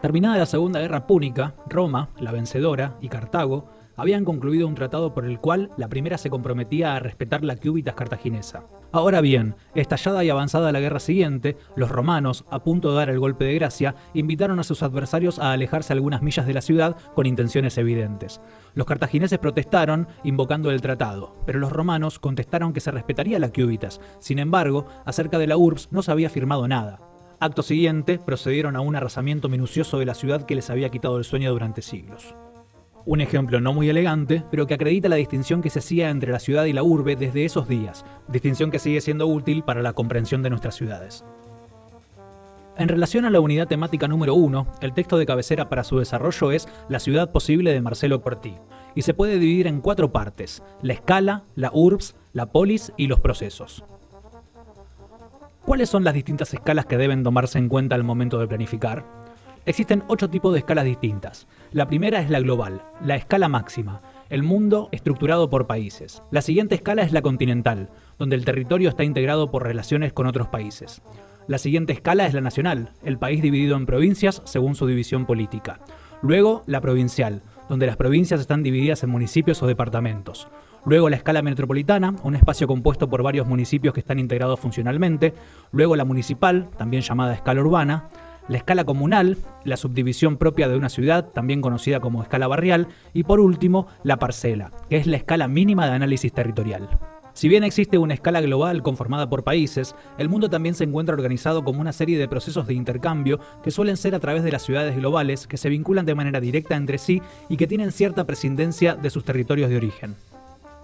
Terminada la Segunda Guerra Púnica, Roma, la vencedora, y Cartago habían concluido un tratado por el cual la primera se comprometía a respetar la Ciuvitas cartaginesa. Ahora bien, estallada y avanzada la guerra siguiente, los romanos, a punto de dar el golpe de gracia, invitaron a sus adversarios a alejarse algunas millas de la ciudad con intenciones evidentes. Los cartagineses protestaron, invocando el tratado, pero los romanos contestaron que se respetaría la Ciuvitas. Sin embargo, acerca de la urbs no se había firmado nada. Acto siguiente, procedieron a un arrasamiento minucioso de la ciudad que les había quitado el sueño durante siglos. Un ejemplo no muy elegante, pero que acredita la distinción que se hacía entre la ciudad y la urbe desde esos días, distinción que sigue siendo útil para la comprensión de nuestras ciudades. En relación a la unidad temática número 1, el texto de cabecera para su desarrollo es La ciudad posible de Marcelo Cortí, y se puede dividir en 4 partes: la escala, la urbs, la polis y los procesos. ¿Cuáles son las distintas escalas que deben tomarse en cuenta al momento de planificar? Existen 8 tipos de escalas distintas. La primera es la global, la escala máxima, el mundo estructurado por países. La siguiente escala es la continental, donde el territorio está integrado por relaciones con otros países. La siguiente escala es la nacional, el país dividido en provincias según su división política. Luego, la provincial, donde las provincias están divididas en municipios o departamentos. Luego la escala metropolitana, un espacio compuesto por varios municipios que están integrados funcionalmente. Luego la municipal, también llamada escala urbana. La escala comunal, la subdivisión propia de una ciudad, también conocida como escala barrial. Y por último, la parcela, que es la escala mínima de análisis territorial. Si bien existe una escala global conformada por países, el mundo también se encuentra organizado como una serie de procesos de intercambio que suelen ser a través de las ciudades globales, que se vinculan de manera directa entre sí y que tienen cierta prescindencia de sus territorios de origen.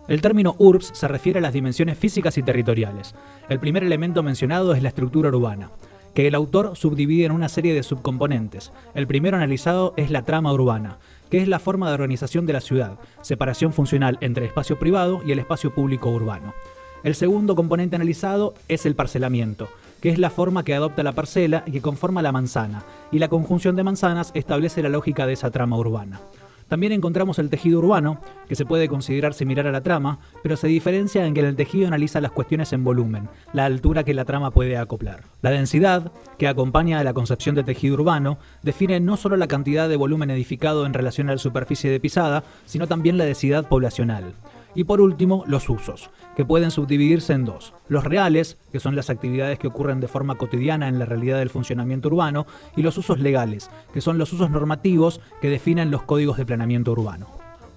El término urbs se refiere a las dimensiones físicas y territoriales. El primer elemento mencionado es la estructura urbana, que el autor subdivide en una serie de subcomponentes. El primero analizado es la trama urbana, que es la forma de organización de la ciudad, separación funcional entre el espacio privado y el espacio público urbano. El segundo componente analizado es el parcelamiento, que es la forma que adopta la parcela y que conforma la manzana, y la conjunción de manzanas establece la lógica de esa trama urbana. También encontramos el tejido urbano, que se puede considerar similar a la trama, pero se diferencia en que el tejido analiza las cuestiones en volumen, la altura que la trama puede acoplar. La densidad, que acompaña a la concepción de tejido urbano, define no solo la cantidad de volumen edificado en relación a la superficie de pisada, sino también la densidad poblacional. Y por último, los usos, que pueden subdividirse en 2. Los reales, que son las actividades que ocurren de forma cotidiana en la realidad del funcionamiento urbano, y los usos legales, que son los usos normativos que definen los códigos de planeamiento urbano.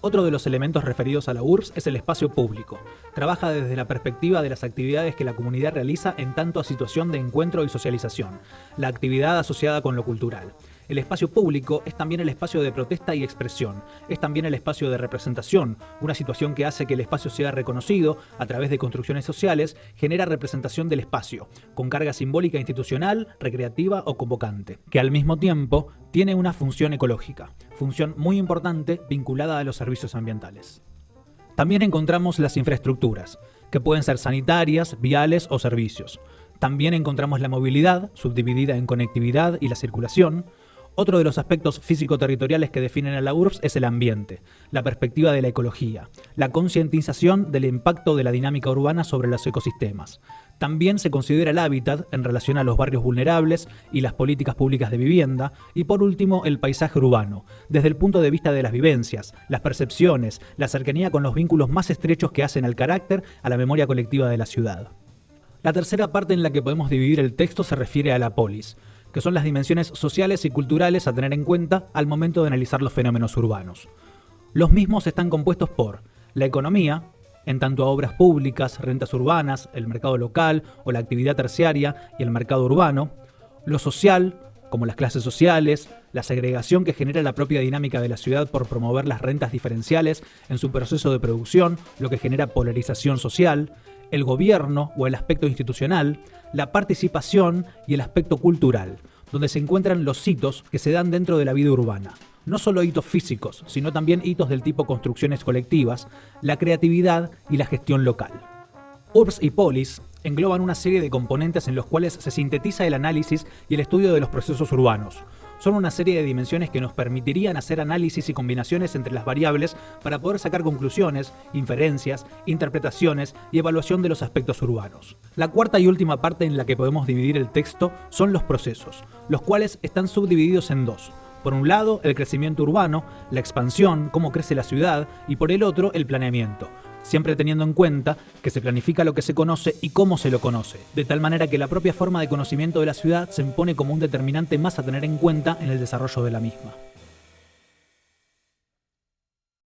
Otro de los elementos referidos a la urbs es el espacio público. Trabaja desde la perspectiva de las actividades que la comunidad realiza en tanto a situación de encuentro y socialización, la actividad asociada con lo cultural. El espacio público es también el espacio de protesta y expresión, es también el espacio de representación, una situación que hace que el espacio sea reconocido a través de construcciones sociales, genera representación del espacio, con carga simbólica institucional, recreativa o convocante, que al mismo tiempo tiene una función ecológica, función muy importante vinculada a los servicios ambientales. También encontramos las infraestructuras, que pueden ser sanitarias, viales o servicios. También encontramos la movilidad, subdividida en conectividad y la circulación. Otro de los aspectos físico-territoriales que definen a la urbs es el ambiente, la perspectiva de la ecología, la concientización del impacto de la dinámica urbana sobre los ecosistemas. También se considera el hábitat en relación a los barrios vulnerables y las políticas públicas de vivienda. Y por último, el paisaje urbano, desde el punto de vista de las vivencias, las percepciones, la cercanía con los vínculos más estrechos que hacen al carácter, a la memoria colectiva de la ciudad. La tercera parte en la que podemos dividir el texto se refiere a la polis, que son las dimensiones sociales y culturales a tener en cuenta al momento de analizar los fenómenos urbanos. Los mismos están compuestos por la economía, en tanto a obras públicas, rentas urbanas, el mercado local o la actividad terciaria y el mercado urbano; lo social, como las clases sociales, la segregación que genera la propia dinámica de la ciudad por promover las rentas diferenciales en su proceso de producción, lo que genera polarización social; el gobierno o el aspecto institucional; la participación y el aspecto cultural, donde se encuentran los hitos que se dan dentro de la vida urbana. No solo hitos físicos, sino también hitos del tipo construcciones colectivas, la creatividad y la gestión local. Urbs y polis engloban una serie de componentes en los cuales se sintetiza el análisis y el estudio de los procesos urbanos. Son una serie de dimensiones que nos permitirían hacer análisis y combinaciones entre las variables para poder sacar conclusiones, inferencias, interpretaciones y evaluación de los aspectos urbanos. La cuarta y última parte en la que podemos dividir el texto son los procesos, los cuales están subdivididos en 2. Por un lado, el crecimiento urbano, la expansión, cómo crece la ciudad, y por el otro, el planeamiento, siempre teniendo en cuenta que se planifica lo que se conoce y cómo se lo conoce, de tal manera que la propia forma de conocimiento de la ciudad se impone como un determinante más a tener en cuenta en el desarrollo de la misma.